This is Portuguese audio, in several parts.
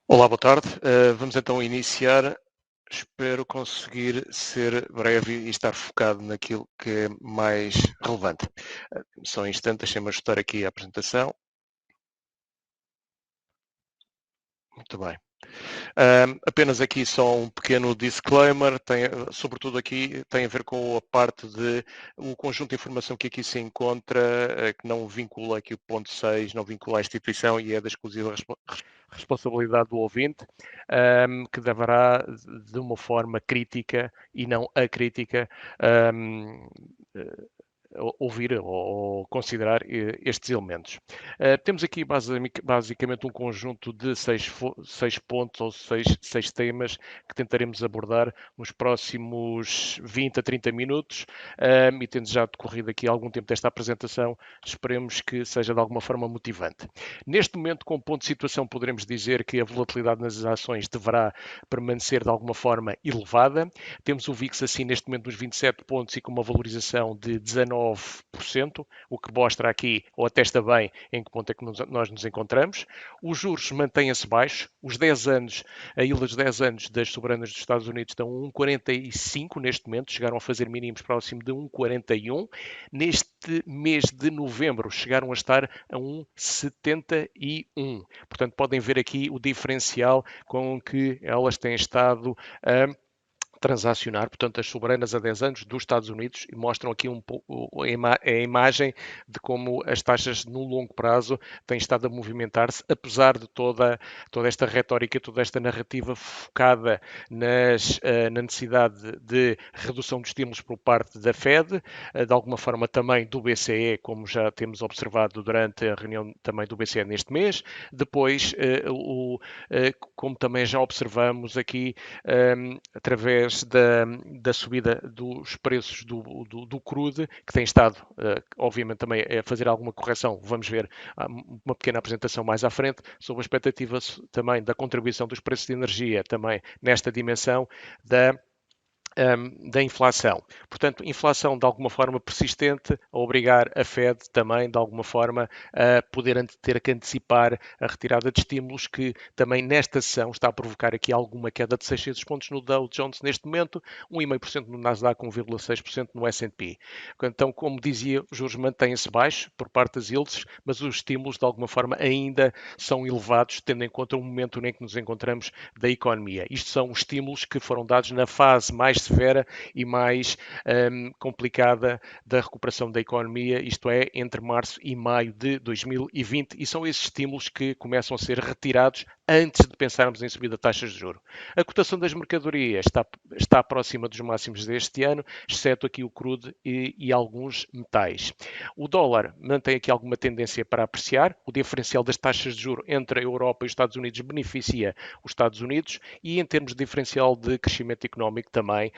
Olá, boa tarde. Vamos então iniciar. Espero conseguir ser breve e estar focado naquilo que é mais relevante. Só um instante, deixem-me ajustar aqui a apresentação. Muito bem. Apenas aqui só um pequeno disclaimer, sobretudo aqui tem a ver com a parte de o conjunto de informação que aqui se encontra, que não vincula aqui o ponto 6, não vincula a instituição e é da exclusiva responsabilidade do ouvinte, que deverá, de uma forma crítica e não acrítica, um, ouvir ou considerar estes elementos. Temos aqui basicamente um conjunto de seis pontos ou seis temas que tentaremos abordar nos próximos 20 a 30 minutos e tendo já decorrido aqui algum tempo desta apresentação, esperemos que seja de alguma forma motivante. Neste momento, com ponto de situação, poderemos dizer que a volatilidade nas ações deverá permanecer de alguma forma elevada. Temos o VIX assim neste momento nos 27 pontos e com uma valorização de 19%, o que mostra aqui, ou atesta bem, em que ponto é que nós nos encontramos. Os juros mantêm-se baixos, os 10 anos, a ilha dos 10 anos das soberanas dos Estados Unidos estão a 1,45 neste momento, chegaram a fazer mínimos próximo de 1,41. Neste mês de novembro chegaram a estar a 1,71. Portanto, podem ver aqui o diferencial com que elas têm estado a transacionar, portanto, as soberanas a 10 anos dos Estados Unidos e mostram aqui um pouco a imagem de como as taxas no longo prazo têm estado a movimentar-se, apesar de toda esta retórica, toda esta narrativa focada na necessidade de redução de estímulos por parte da Fed, de alguma forma também do BCE, como já temos observado durante a reunião também do BCE neste mês, depois, como também já observamos aqui, através da subida dos preços do crude, que tem estado, obviamente, também a fazer alguma correção. Vamos ver uma pequena apresentação mais à frente sobre a expectativa também da contribuição dos preços de energia, também nesta dimensão da inflação. Portanto, inflação de alguma forma persistente a obrigar a Fed também de alguma forma a poder ter que antecipar a retirada de estímulos que também nesta sessão está a provocar aqui alguma queda de 600 pontos no Dow Jones neste momento, 1,5% no Nasdaq, 1,6% no S&P. Então, como dizia, os juros mantêm-se baixos por parte das yields, mas os estímulos de alguma forma ainda são elevados, tendo em conta o momento em que nos encontramos da economia. Isto são os estímulos que foram dados na fase mais severa e mais complicada da recuperação da economia, isto é, entre março e maio de 2020, e são esses estímulos que começam a ser retirados antes de pensarmos em subida de taxas de juros. A cotação das mercadorias está próxima dos máximos deste ano, exceto aqui o crude e alguns metais. O dólar mantém aqui alguma tendência para apreciar, o diferencial das taxas de juros entre a Europa e os Estados Unidos beneficia os Estados Unidos e em termos de diferencial de crescimento económico também,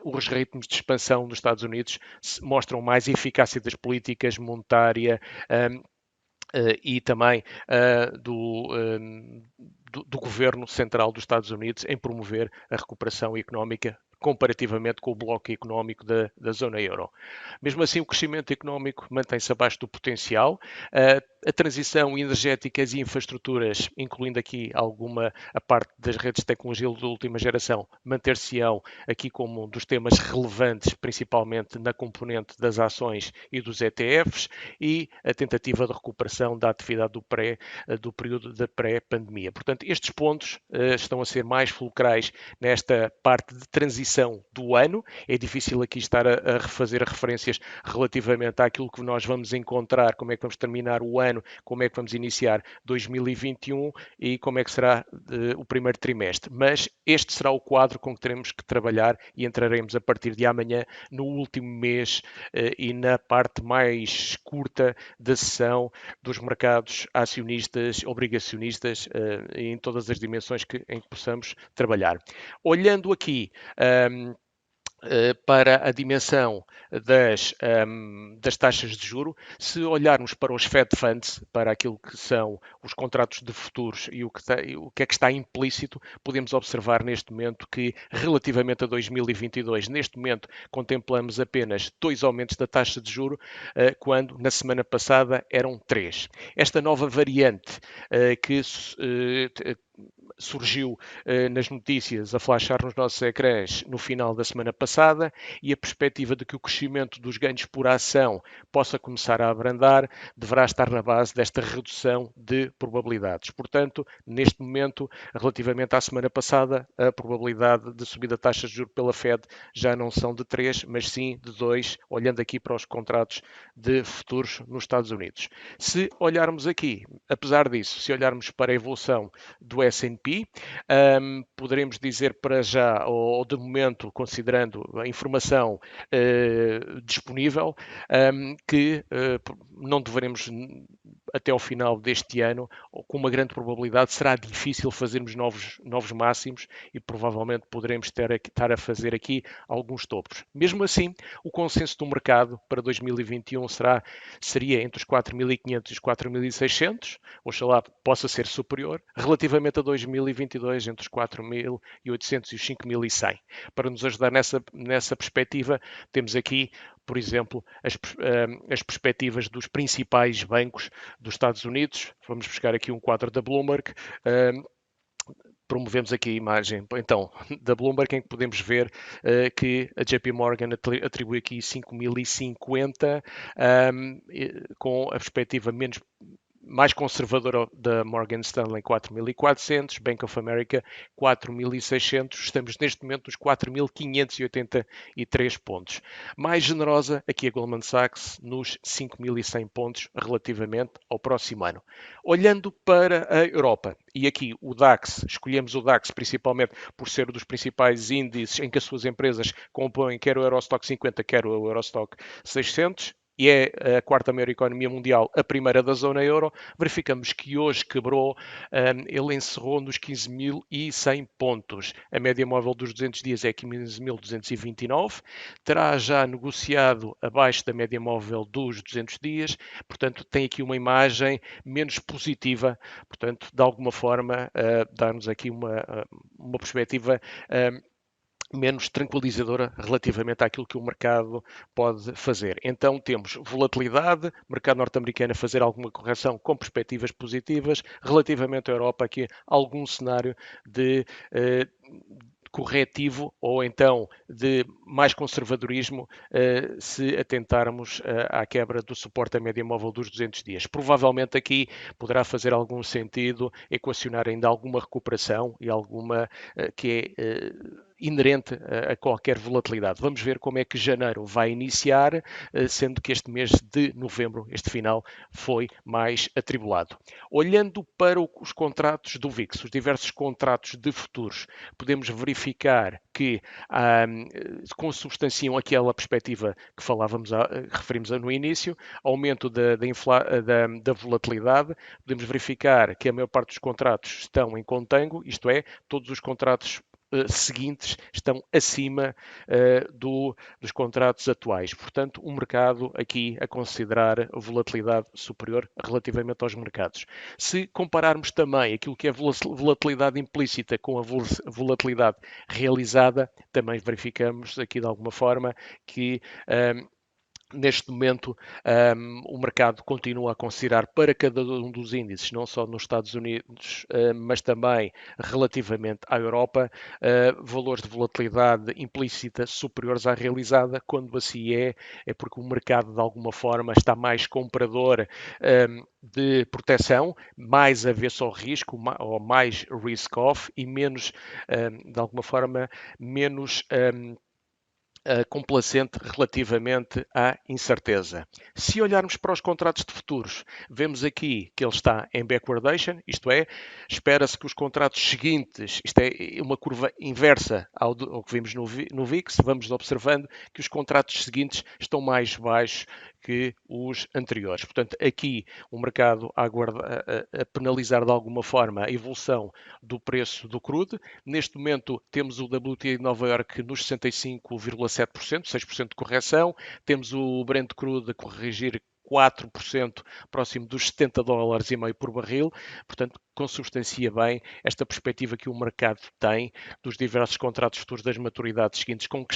os ritmos de expansão dos Estados Unidos mostram mais eficácia das políticas monetária e também do governo central dos Estados Unidos em promover a recuperação económica comparativamente com o bloco económico da zona euro. Mesmo assim, o crescimento económico mantém-se abaixo do potencial. A transição energética e infraestruturas, incluindo aqui a parte das redes de tecnologia de última geração, manter-se-ão aqui como um dos temas relevantes, principalmente na componente das ações e dos ETFs, e a tentativa de recuperação da atividade do período da pré-pandemia. Portanto, estes pontos estão a ser mais fulcrais nesta parte de transição do ano. É difícil aqui estar a refazer referências relativamente àquilo que nós vamos encontrar, como é que vamos terminar o ano, como é que vamos iniciar 2021 e como é que será o primeiro trimestre. Mas este será o quadro com que teremos que trabalhar e entraremos a partir de amanhã no último mês e na parte mais curta da sessão dos mercados acionistas, obrigacionistas, em todas as dimensões em que possamos trabalhar. Olhando aqui para a dimensão das taxas de juro, se olharmos para os Fed Funds, para aquilo que são os contratos de futuros e o que é que está implícito, podemos observar neste momento que, relativamente a 2022, neste momento contemplamos apenas 2 aumentos da taxa de juro, quando na semana passada eram 3. Esta nova variante que surgiu nas notícias a flashar nos nossos ecrãs no final da semana passada, e a perspectiva de que o crescimento dos ganhos por ação possa começar a abrandar deverá estar na base desta redução de probabilidades. Portanto, neste momento, relativamente à semana passada, a probabilidade de subida de taxas de juros pela Fed já não são de 3, mas sim de 2, olhando aqui para os contratos de futuros nos Estados Unidos. Se olharmos aqui, apesar disso, se olharmos para a evolução do S&P, poderemos dizer para já, ou de momento, considerando a informação disponível, que não deveremos, até ao final deste ano, com uma grande probabilidade, será difícil fazermos novos máximos e provavelmente poderemos estar a fazer aqui alguns topos. Mesmo assim, o consenso do mercado para 2021 seria entre os 4.500 e os 4.600, oxalá possa ser superior, relativamente a 2022 entre os 4.800 e os 5.100. Para nos ajudar nessa perspectiva, temos aqui, por exemplo, as perspectivas dos principais bancos dos Estados Unidos. Vamos buscar aqui um quadro da Bloomberg. Promovemos aqui a imagem, então, da Bloomberg, em que podemos ver que a JP Morgan atribui aqui 5.050, com a perspectiva mais conservadora da Morgan Stanley 4.400, Bank of America 4.600, estamos neste momento nos 4.583 pontos. Mais generosa aqui a Goldman Sachs nos 5.100 pontos relativamente ao próximo ano. Olhando para a Europa, e aqui o DAX, escolhemos o DAX principalmente por ser um dos principais índices em que as suas empresas compõem quer o Eurostock 50, quer o Eurostock 600, e é a quarta maior economia mundial, a primeira da zona euro, verificamos que hoje quebrou, ele encerrou nos 15.100 pontos. A média móvel dos 200 dias é 15.229, terá já negociado abaixo da média móvel dos 200 dias, portanto tem aqui uma imagem menos positiva, portanto de alguma forma dá-nos aqui uma perspectiva menos tranquilizadora relativamente àquilo que o mercado pode fazer. Então temos volatilidade, mercado norte-americano a fazer alguma correção com perspectivas positivas, relativamente à Europa aqui algum cenário de corretivo ou então de mais conservadorismo se atentarmos à quebra do suporte à média móvel dos 200 dias. Provavelmente aqui poderá fazer algum sentido equacionar ainda alguma recuperação e alguma que é inerente a qualquer volatilidade. Vamos ver como é que janeiro vai iniciar, sendo que este mês de novembro, este final, foi mais atribulado. Olhando para os contratos do VIX, os diversos contratos de futuros, podemos verificar que consubstanciam aquela perspectiva que referimos no início, aumento da volatilidade. Podemos verificar que a maior parte dos contratos estão em contango, isto é, todos os contratos seguintes estão acima dos contratos atuais. Portanto, um mercado aqui a considerar volatilidade superior relativamente aos mercados. Se compararmos também aquilo que é volatilidade implícita com a volatilidade realizada, também verificamos aqui de alguma forma que neste momento, o mercado continua a considerar para cada um dos índices, não só nos Estados Unidos, mas também relativamente à Europa, valores de volatilidade implícita superiores à realizada. Quando assim é porque o mercado, de alguma forma, está mais comprador de proteção, mais avesso ao risco, ou mais risk-off, e menos, de alguma forma, menos complacente relativamente à incerteza. Se olharmos para os contratos de futuros, vemos aqui que ele está em backwardation, isto é, espera-se que os contratos seguintes, isto é uma curva inversa ao que vimos no VIX, vamos observando que os contratos seguintes estão mais baixos que os anteriores. Portanto, aqui o mercado a penalizar de alguma forma a evolução do preço do crude. Neste momento temos o WTI de Nova Iorque nos 65,7%, 6% de correção. Temos o Brent crude a corrigir 4%, próximo dos 70 dólares e meio por barril, portanto, consubstancia bem esta perspectiva que o mercado tem dos diversos contratos futuros das maturidades seguintes com que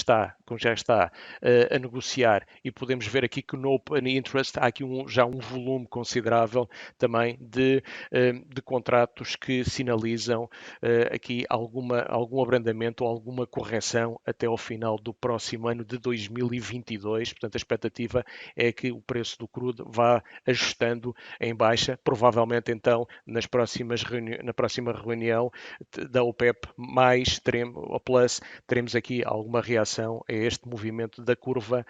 já está a negociar, e podemos ver aqui que no Open Interest há aqui já um volume considerável também de contratos que sinalizam aqui algum abrandamento ou alguma correção até ao final do próximo ano de 2022. Portanto, a expectativa é que o preço do crudo vá ajustando em baixa, provavelmente então na próxima reunião da OPEP ou Plus, teremos aqui alguma reação a este movimento da curva.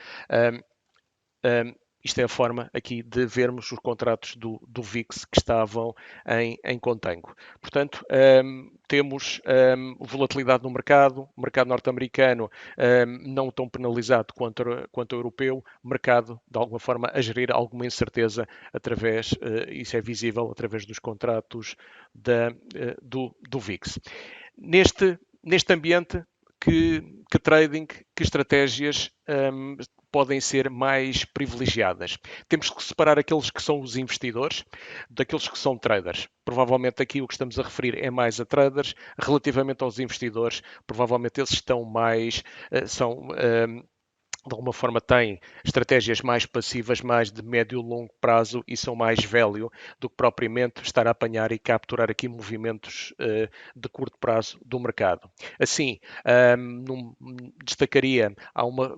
Isto é a forma aqui de vermos os contratos do VIX que estavam em contango. Portanto, temos volatilidade no mercado, o mercado norte-americano não tão penalizado quanto o europeu, mercado de alguma forma a gerir alguma incerteza através, isso é visível através dos contratos do VIX. Neste ambiente, que trading, que estratégias podem ser mais privilegiadas? Temos que separar aqueles que são os investidores daqueles que são traders. Provavelmente aqui o que estamos a referir é mais a traders. Relativamente aos investidores, provavelmente eles estão mais, de alguma forma têm estratégias mais passivas, mais de médio e longo prazo, e são mais value do que propriamente estar a apanhar e capturar aqui movimentos de curto prazo do mercado. Assim, destacaria,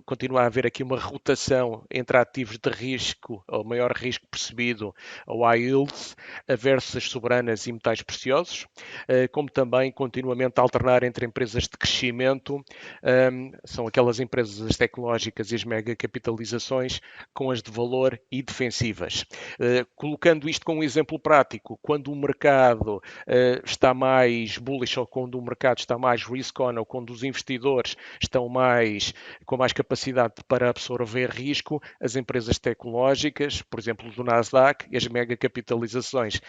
continua a haver aqui uma rotação entre ativos de risco, ou maior risco percebido, ou high yields, versus as soberanas e metais preciosos, como também continuamente a alternar entre empresas de crescimento, são aquelas empresas tecnológicas e as mega capitalizações, com as de valor e defensivas. Colocando isto com um exemplo prático, quando o mercado está mais bullish, ou quando o mercado está mais risk-on, ou quando os investidores estão com mais capacidade para absorver risco, as empresas tecnológicas, por exemplo, do Nasdaq, e as mega capitalizações,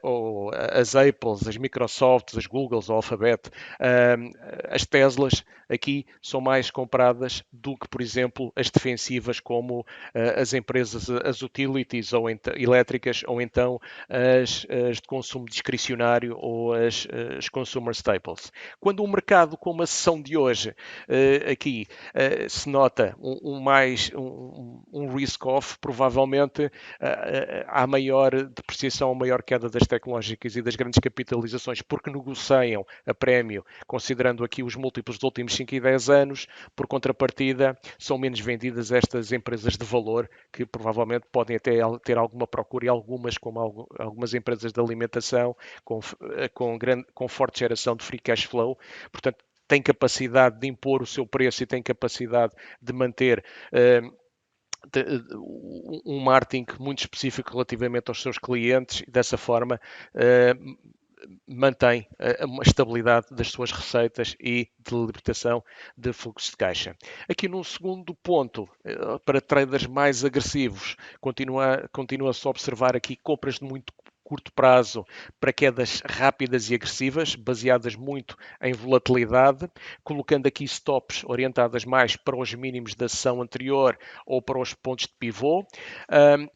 ou as Apples, as Microsofts, as Googles, o Alphabet, as Teslas, aqui são mais compradas do que, por exemplo, as defensivas, como as empresas, as utilities ou elétricas, ou então as de consumo discricionário, ou as consumer staples. Quando o mercado, como a sessão de hoje, aqui se nota um risk-off, provavelmente há maior depreciação, maior queda das tecnológicas e das grandes capitalizações, porque negociam a prémio, considerando aqui os múltiplos dos últimos 5 e 10 anos. Por contrapartida, são menos vendidas estas empresas de valor, que provavelmente podem até ter alguma procura, e algumas, como algumas empresas de alimentação, com forte geração de free cash flow. Portanto, tem capacidade de impor o seu preço e tem capacidade de manter um marketing muito específico relativamente aos seus clientes, e dessa forma mantém uma estabilidade das suas receitas e de libertação de fluxo de caixa. Aqui num segundo ponto, para traders mais agressivos, continua-se a observar aqui compras de muito curto prazo para quedas rápidas e agressivas, baseadas muito em volatilidade, colocando aqui stops orientadas mais para os mínimos da sessão anterior ou para os pontos de pivô,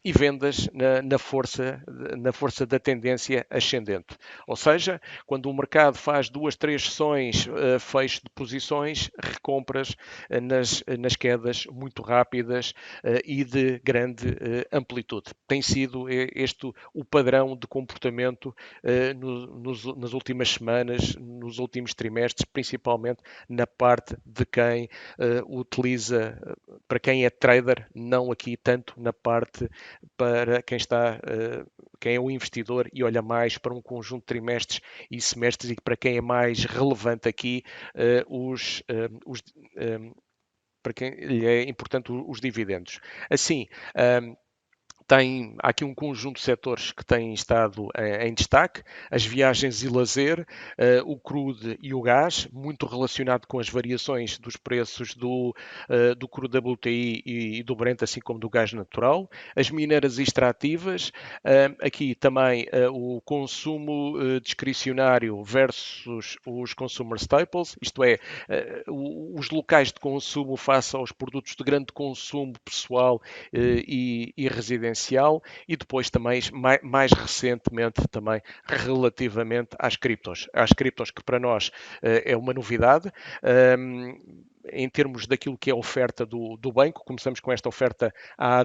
e vendas na força da tendência ascendente. Ou seja, quando o mercado faz 2, 3 sessões, fecho de posições, recompras nas quedas muito rápidas e de grande amplitude. Tem sido este o padrão de comportamento nas últimas semanas, nos últimos trimestres, principalmente na parte de quem utiliza, para quem é trader, não aqui tanto na parte para quem é o investidor e olha mais para um conjunto de trimestres e semestres, e para quem é mais relevante aqui para quem lhe é importante os dividendos. Assim, há aqui um conjunto de setores que têm estado em destaque: as viagens e lazer, o crude e o gás, muito relacionado com as variações dos preços do crude WTI e do Brent, assim como do gás natural, as minérias extrativas, aqui também o consumo discricionário versus os consumer staples, isto é, os locais de consumo face aos produtos de grande consumo pessoal e residencial, essencial, e depois também, mais recentemente, também relativamente às criptos que para nós é uma novidade. Em termos daquilo que é a oferta do banco, começamos com esta oferta há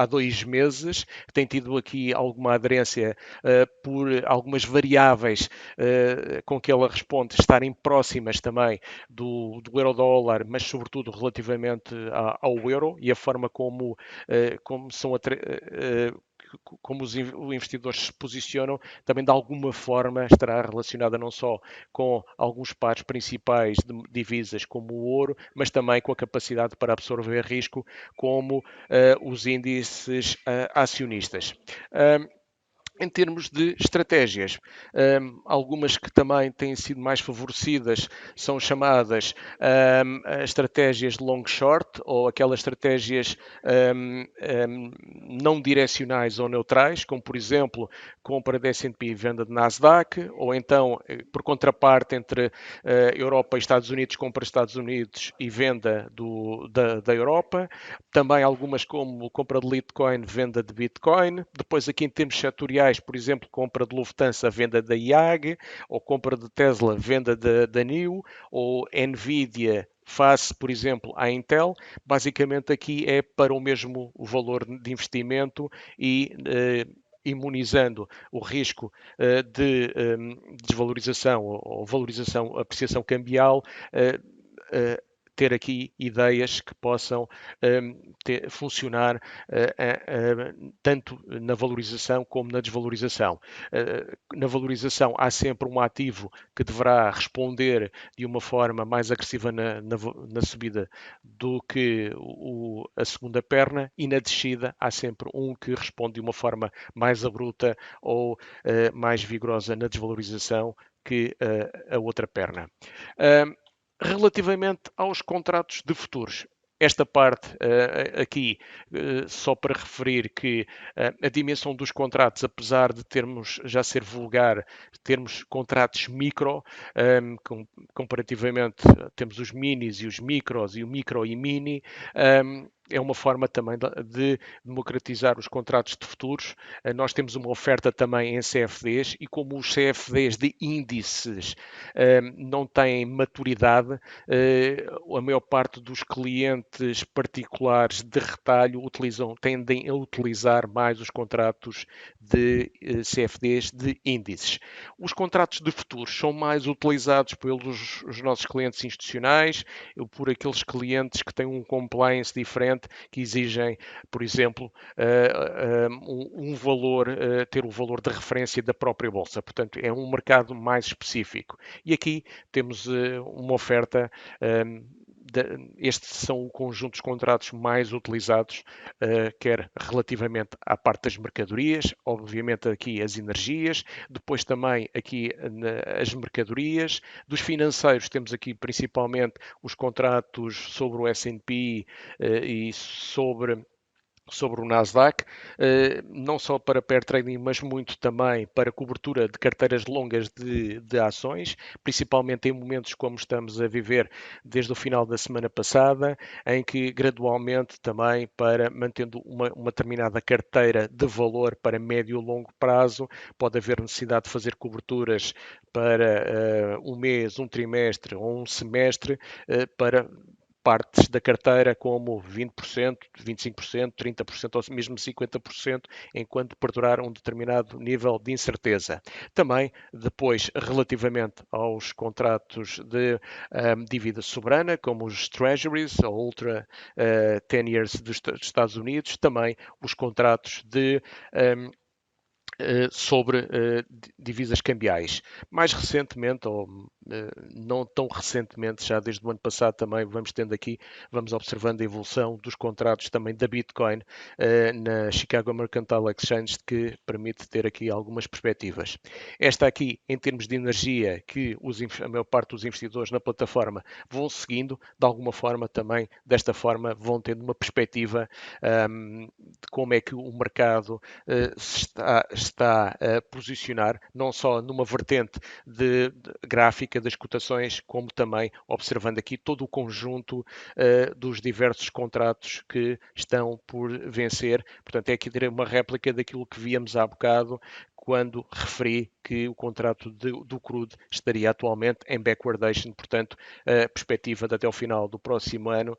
2 meses, tem tido aqui alguma aderência por algumas variáveis com que ela responde estarem próximas também do euro-dólar, mas sobretudo relativamente ao euro e a forma como são como os investidores se posicionam, também de alguma forma estará relacionada não só com alguns pares principais de divisas, como o ouro, mas também com a capacidade para absorver risco, como os índices acionistas. Em termos de estratégias, algumas que também têm sido mais favorecidas são chamadas estratégias de long short, ou aquelas estratégias não direcionais ou neutrais, como por exemplo compra de S&P e venda de Nasdaq, ou então por contraparte entre Europa e Estados Unidos, compra Estados Unidos e venda da Europa. Também algumas como compra de Litecoin, venda de Bitcoin. Depois aqui em termos setoriais, por exemplo, compra de Lufthansa, venda da IAG, ou compra de Tesla, venda da NIO, ou Nvidia face, por exemplo, à Intel. Basicamente aqui é para o mesmo valor de investimento e imunizando o risco de desvalorização ou valorização, apreciação cambial, ter aqui ideias que possam funcionar tanto na valorização como na desvalorização. Na valorização há sempre um ativo que deverá responder de uma forma mais agressiva na subida do que a segunda perna, e na descida há sempre um que responde de uma forma mais abrupta ou mais vigorosa na desvalorização que a outra perna. Relativamente aos contratos de futuros, esta parte aqui, só para referir que a dimensão dos contratos, apesar de termos, já ser vulgar, termos contratos micro, comparativamente temos os minis e os micros, e o micro e mini, é uma forma também de democratizar os contratos de futuros. Nós temos uma oferta também em CFDs, e como os CFDs de índices não têm maturidade, a maior parte dos clientes particulares de retalho tendem a utilizar mais os contratos de CFDs de índices. Os contratos de futuros são mais utilizados pelos os nossos clientes institucionais, por aqueles clientes que têm um compliance diferente, que exigem, por exemplo, um valor, ter o valor de referência da própria bolsa. Portanto, é um mercado mais específico. E aqui temos uma oferta. Estes são o conjunto dos contratos mais utilizados, quer relativamente à parte das mercadorias, obviamente aqui as energias, depois também aqui as mercadorias. Dos financeiros temos aqui principalmente os contratos sobre o S&P e sobre o Nasdaq, não só para pair trading, mas muito também para cobertura de carteiras longas de ações, principalmente em momentos como estamos a viver desde o final da semana passada, em que gradualmente também, para mantendo uma determinada carteira de valor para médio e longo prazo, pode haver necessidade de fazer coberturas para um mês, um trimestre ou um semestre, para partes da carteira como 20%, 25%, 30% ou mesmo 50%, enquanto perdurar um determinado nível de incerteza. Também, depois, relativamente aos contratos de dívida soberana, como os Treasuries, a Ultra 10 Years dos Estados Unidos, também os contratos de sobre divisas cambiais. Mais recentemente, ou não tão recentemente, já desde o ano passado também vamos observando a evolução dos contratos também da Bitcoin na Chicago Mercantile Exchange, que permite ter aqui algumas perspectivas. Esta aqui, em termos de energia, que a maior parte dos investidores na plataforma vão seguindo, de alguma forma também, desta forma, vão tendo uma perspectiva de como é que o mercado está a posicionar, não só numa vertente de gráfica das cotações, como também observando aqui todo o conjunto dos diversos contratos que estão por vencer. Portanto, é aqui uma réplica daquilo que víamos há bocado, quando referi que o contrato do crude estaria atualmente em backwardation, portanto, a perspectiva de até o final do próximo ano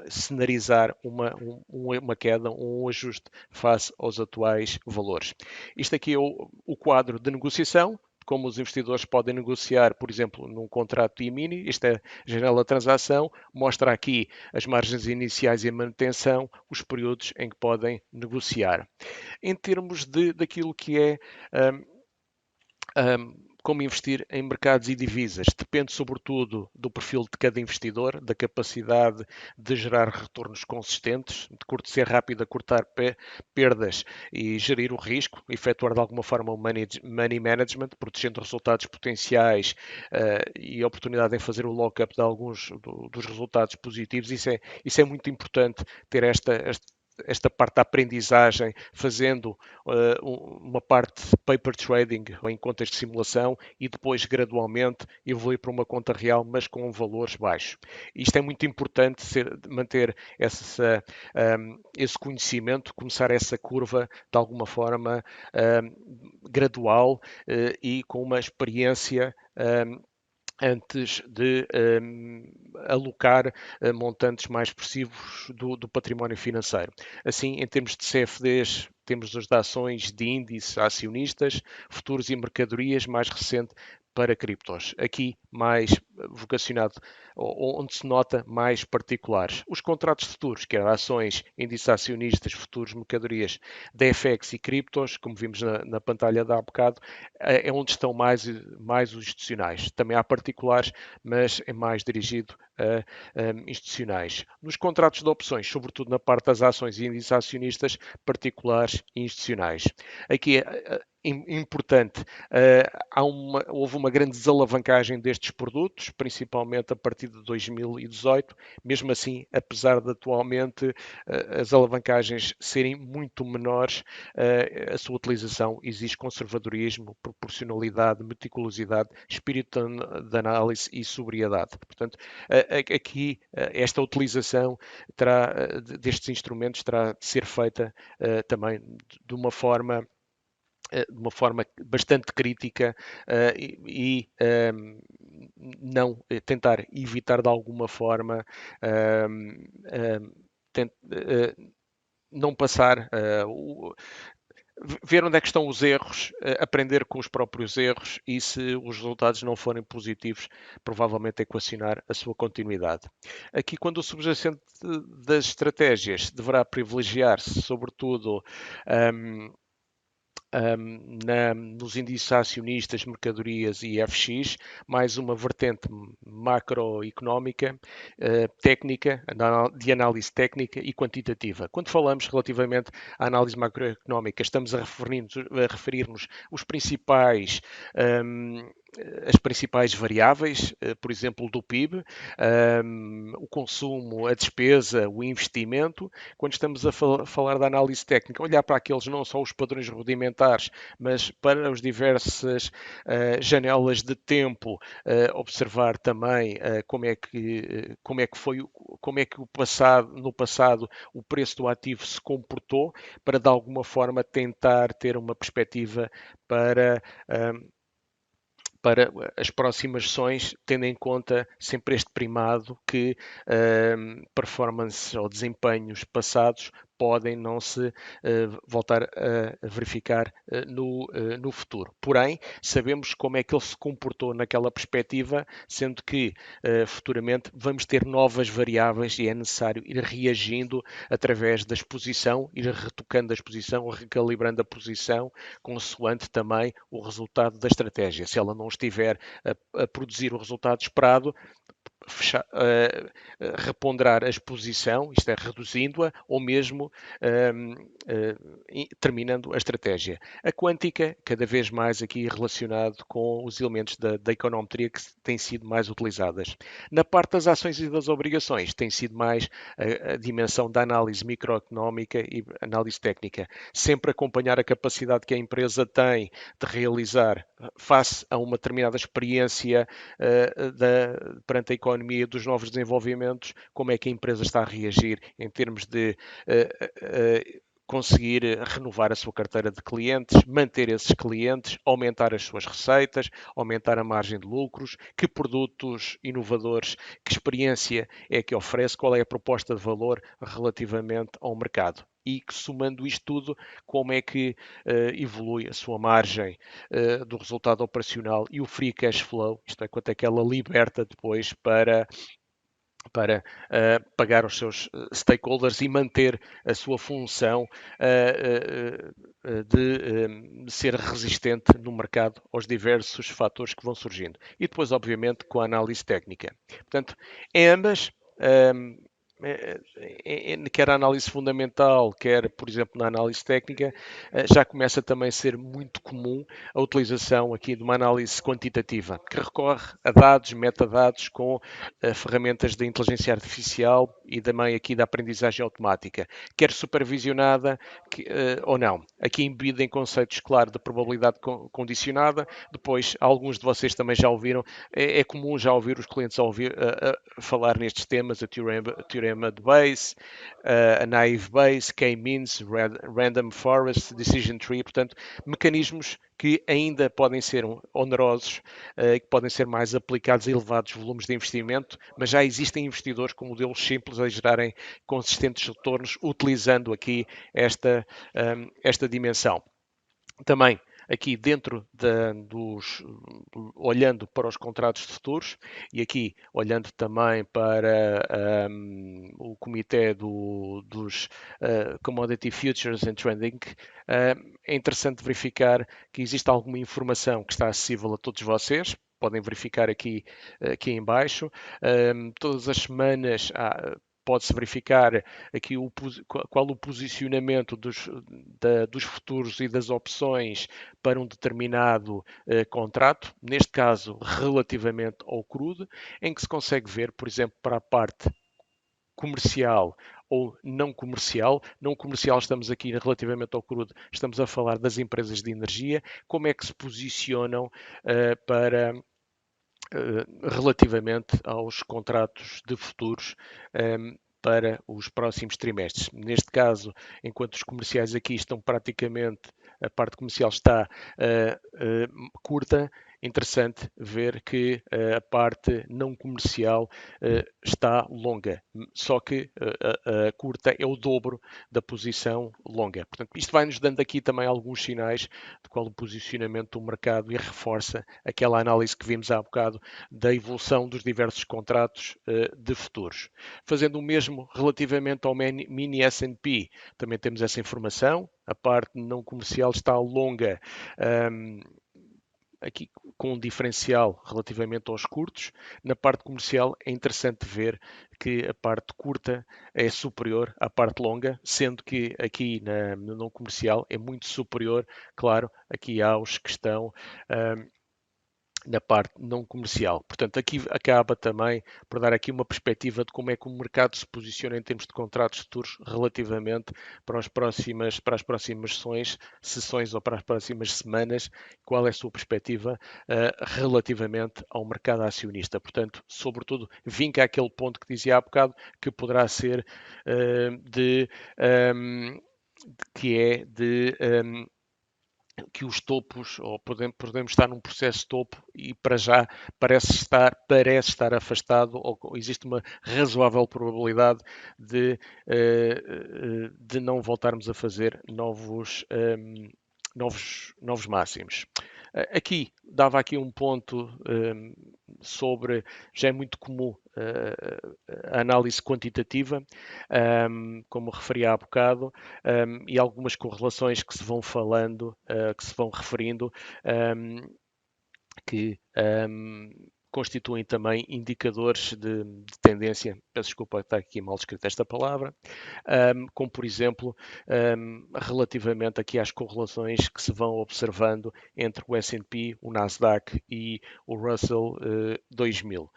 cenarizar uma queda, um ajuste face aos atuais valores. Isto aqui é o quadro de negociação, como os investidores podem negociar, por exemplo, num contrato E-mini, isto é janela de transação, mostra aqui as margens iniciais e a manutenção, os períodos em que podem negociar. Em termos daquilo que é como investir em mercados e divisas. Depende sobretudo do perfil de cada investidor, da capacidade de gerar retornos consistentes, de ser rápido a cortar perdas e gerir o risco, efetuar de alguma forma o money management, protegendo resultados potenciais e a oportunidade em fazer o lock-up de alguns dos resultados positivos. Isso é muito importante ter esta parte da aprendizagem, fazendo uma parte de paper trading ou em contas de simulação e depois gradualmente evoluir para uma conta real, mas com valores baixos. Isto é muito importante, manter esse conhecimento, começar essa curva de alguma forma gradual e com uma experiência antes de alocar montantes mais expressivos do património financeiro. Assim, em termos de CFDs, temos as de ações de índices acionistas, futuros e mercadorias, mais recente para criptos. Aqui mais vocacionado, onde se nota mais particulares. Os contratos futuros, quer ações, índices acionistas, futuros, mercadorias, DFX e criptos, como vimos na pantalha de há bocado, é onde estão mais os institucionais. Também há particulares, mas é mais dirigido a institucionais. Nos contratos de opções, sobretudo na parte das ações e índices acionistas, particulares e institucionais. Aqui é importante, houve uma grande desalavancagem destes produtos, principalmente a partir de 2018. Mesmo assim, apesar de atualmente as alavancagens serem muito menores, a sua utilização exige conservadorismo, proporcionalidade, meticulosidade, espírito de análise e sobriedade. Portanto, aqui esta utilização destes instrumentos terá de ser feita também de uma forma bastante crítica e não tentar evitar de alguma forma não passar ver onde é que estão os erros, aprender com os próprios erros e se os resultados não forem positivos, provavelmente equacionar a sua continuidade. Aqui, quando o subjacente das estratégias deverá privilegiar-se, sobretudo, nos índices acionistas, mercadorias e FX, mais uma vertente macroeconómica, técnica, de análise técnica e quantitativa. Quando falamos relativamente à análise macroeconómica, estamos a referir-nos os principais as principais variáveis, por exemplo, do PIB, o consumo, a despesa, o investimento. Quando estamos a falar da análise técnica, olhar para aqueles não só os padrões rudimentares, mas para as diversas janelas de tempo, observar também como é que foi, como é que no passado o preço do ativo se comportou, para de alguma forma tentar ter uma perspectiva para as próximas sessões, tendo em conta sempre este primado que performances ou desempenhos passados podem não se voltar a verificar no futuro. Porém, sabemos como é que ele se comportou naquela perspectiva, sendo que futuramente vamos ter novas variáveis e é necessário ir reagindo através da exposição, ir retocando a exposição, recalibrando a posição, consoante também o resultado da estratégia. Se ela não estiver a produzir o resultado esperado, reponderar a exposição, isto é, reduzindo-a, ou mesmo terminando a estratégia. A quântica, cada vez mais aqui relacionado com os elementos da econometria que têm sido mais utilizadas. Na parte das ações e das obrigações, tem sido mais a dimensão da análise microeconómica e análise técnica. Sempre acompanhar a capacidade que a empresa tem de realizar face a uma determinada experiência perante a economia dos novos desenvolvimentos, como é que a empresa está a reagir em termos de conseguir renovar a sua carteira de clientes, manter esses clientes, aumentar as suas receitas, aumentar a margem de lucros, que produtos inovadores, que experiência é que oferece, qual é a proposta de valor relativamente ao mercado. E que, somando isto tudo, como é que evolui a sua margem do resultado operacional e o free cash flow, isto é, quanto é que ela liberta depois para pagar os seus stakeholders e manter a sua função de ser resistente no mercado aos diversos fatores que vão surgindo. E depois, obviamente, com a análise técnica. Portanto, em ambas, quer a análise fundamental, quer, por exemplo, na análise técnica, já começa também a ser muito comum a utilização aqui de uma análise quantitativa, que recorre a dados, metadados com ferramentas de inteligência artificial e também aqui da aprendizagem automática, quer supervisionada ou não. Aqui embebida em conceitos, claro, de probabilidade condicionada. Depois, alguns de vocês também já ouviram, é comum já ouvir os clientes a falar nestes temas, a teorema de Bayes, a naive Bayes, K-means, random forest, decision tree, portanto, mecanismos que ainda podem ser onerosos, que podem ser mais aplicados a elevados volumes de investimento, mas já existem investidores com modelos simples a gerarem consistentes retornos utilizando aqui esta dimensão. Também aqui dentro olhando para os contratos de futuros e aqui olhando também para o comitê dos Commodity Futures and Trading, é interessante verificar que existe alguma informação que está acessível a todos vocês. Podem verificar aqui em baixo. Todas as semanas pode-se verificar aqui qual o posicionamento dos futuros e das opções para um determinado contrato, neste caso relativamente ao crude, em que se consegue ver, por exemplo, para a parte comercial ou não comercial. Não comercial, estamos aqui relativamente ao crude, estamos a falar das empresas de energia, como é que se posicionam para relativamente aos contratos de futuros para os próximos trimestres. Neste caso, enquanto os comerciais aqui estão praticamente, a parte comercial está curta, interessante ver que a parte não comercial está longa, só que a curta é o dobro da posição longa. Portanto, isto vai-nos dando aqui também alguns sinais de qual o posicionamento do mercado e reforça aquela análise que vimos há bocado da evolução dos diversos contratos de futuros. Fazendo o mesmo relativamente ao mini S&P, também temos essa informação. A parte não comercial está longa, aqui com um diferencial relativamente aos curtos. Na parte comercial é interessante ver que a parte curta é superior à parte longa, sendo que aqui no não comercial é muito superior, claro, aqui aos que estão na parte não comercial. Portanto, aqui acaba também por dar aqui uma perspectiva de como é que o mercado se posiciona em termos de contratos futuros relativamente para as próximas sessões ou para as próximas semanas, qual é a sua perspectiva relativamente ao mercado acionista. Portanto, sobretudo, vinca aquele ponto que dizia há bocado, que poderá ser que os topos, ou podemos estar num processo de topo e para já parece estar afastado, ou existe uma razoável probabilidade de não voltarmos a fazer novos máximos. Aqui, dava aqui um ponto sobre, já é muito comum a análise quantitativa, como referi há bocado, e algumas correlações que se vão falando, que se vão referindo, que constituem também indicadores de tendência, peço desculpa, está aqui mal escrita esta palavra, como por exemplo, relativamente aqui às correlações que se vão observando entre o S&P, o Nasdaq e o Russell 2000.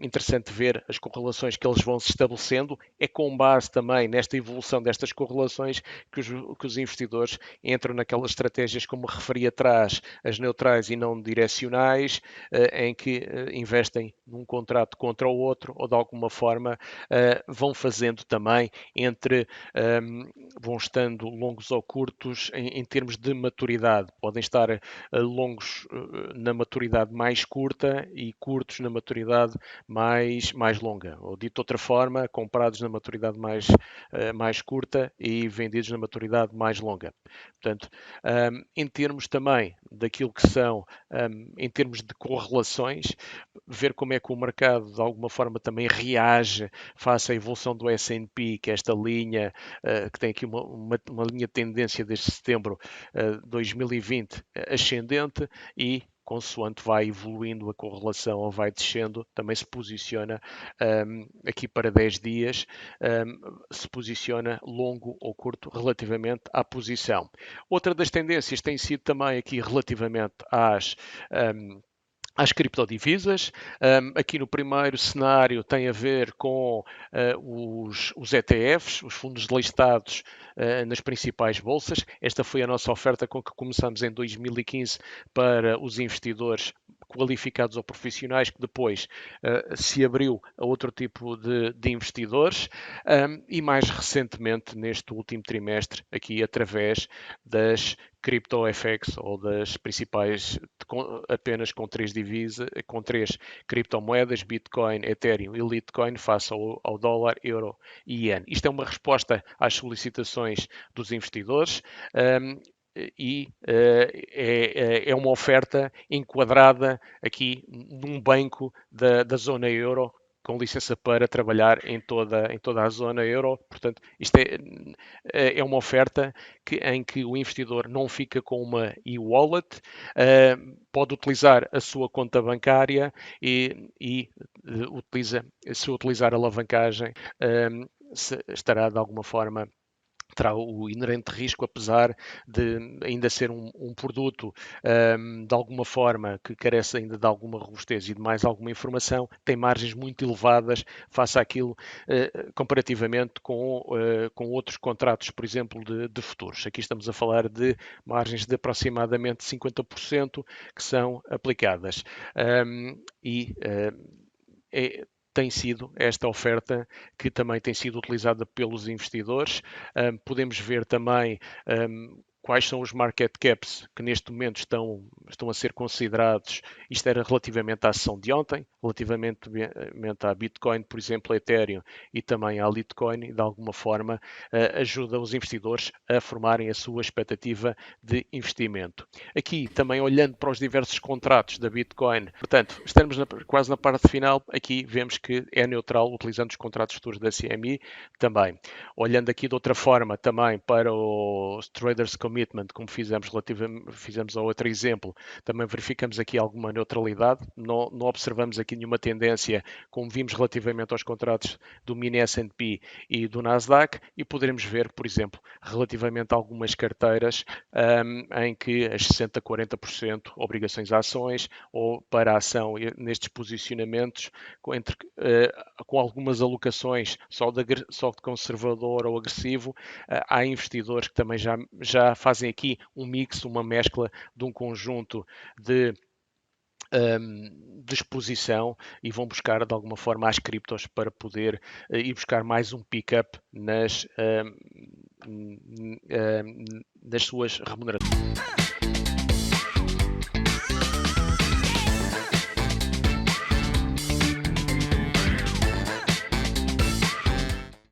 Interessante ver as correlações que eles vão se estabelecendo, é com base também nesta evolução destas correlações que os investidores entram naquelas estratégias, como referi atrás, as neutrais e não direcionais, em que investem num contrato contra o outro ou de alguma forma vão fazendo também vão estando longos ou curtos em termos de maturidade. Podem estar longos na maturidade mais curta e curtos na maturidade mais longa. Ou dito de outra forma, comprados na maturidade mais curta e vendidos na maturidade mais longa. Portanto, em termos também daquilo que são, em termos de correlações, ver como é que o mercado de alguma forma também reage face à evolução do S&P, que é esta linha que tem aqui uma linha de tendência desde setembro de 2020 ascendente e consoante vai evoluindo a correlação ou vai descendo, também se posiciona aqui para 10 dias, se posiciona longo ou curto relativamente à posição. Outra das tendências tem sido também aqui relativamente às criptodivisas. Aqui no primeiro cenário tem a ver com os ETFs, os fundos listados nas principais bolsas. Esta foi a nossa oferta com que começamos em 2015 para os investidores qualificados ou profissionais, que depois se abriu a outro tipo de investidores e mais recentemente, neste último trimestre, aqui através das CryptoFX ou das principais, apenas com três divisas, com três criptomoedas, Bitcoin, Ethereum e Litecoin, face ao dólar, euro e ien. Isto é uma resposta às solicitações dos investidores. E é uma oferta enquadrada aqui num banco da zona euro, com licença para trabalhar em toda a zona euro. Portanto, isto é uma oferta em que o investidor não fica com uma e-wallet, pode utilizar a sua conta bancária e se utilizar a alavancagem, estará de alguma forma, terá o inerente risco, apesar de ainda ser um produto de alguma forma que carece ainda de alguma robustez e de mais alguma informação, tem margens muito elevadas face àquilo comparativamente com outros contratos, por exemplo, de futuros. Aqui estamos a falar de margens de aproximadamente 50% que são aplicadas. Tem sido esta oferta que também tem sido utilizada pelos investidores. Podemos ver também quais são os market caps que neste momento estão a ser considerados. Isto era relativamente à sessão de ontem, relativamente à Bitcoin, por exemplo, a Ethereum e também à Litecoin, e de alguma forma ajuda os investidores a formarem a sua expectativa de investimento. Aqui também olhando para os diversos contratos da Bitcoin, portanto, estamos quase na parte final. Aqui vemos que é neutral utilizando os contratos futuros da CME também. Olhando aqui de outra forma também para os Traders Commitment, como fizemos ao outro exemplo, também verificamos aqui alguma neutralidade, não observamos aqui nenhuma tendência, como vimos relativamente aos contratos do mini S&P e do Nasdaq, e poderemos ver, por exemplo, relativamente a algumas carteiras em que as 60-40% obrigações a ações ou para a ação nestes posicionamentos, com algumas alocações só de conservador ou agressivo. Há investidores que também já fazem aqui um mix, uma mescla de um conjunto de exposição e vão buscar de alguma forma as criptos para poder ir buscar mais um pick-up nas suas remunerações.